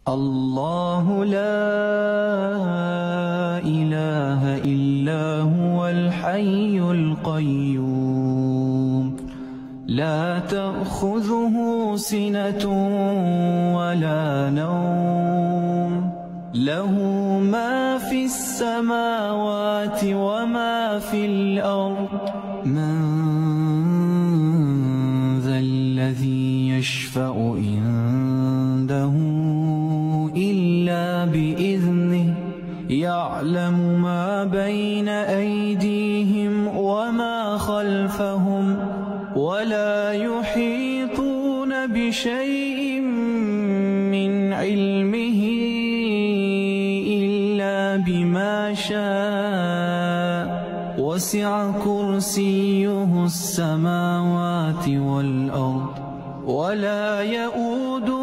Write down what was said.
الله لا إله إلا هو الحي القيوم لا تأخذه سنة ولا نوم له ما في السماوات وما في الأرض من ذا الذي يشفع عنده إلا بإذنه يعلم ما بين أيديهم وما خلفهم ولا يحيطون بشيء من علمه إلا بما شاء وسع كرسيه السماوات والأرض ولا يؤوده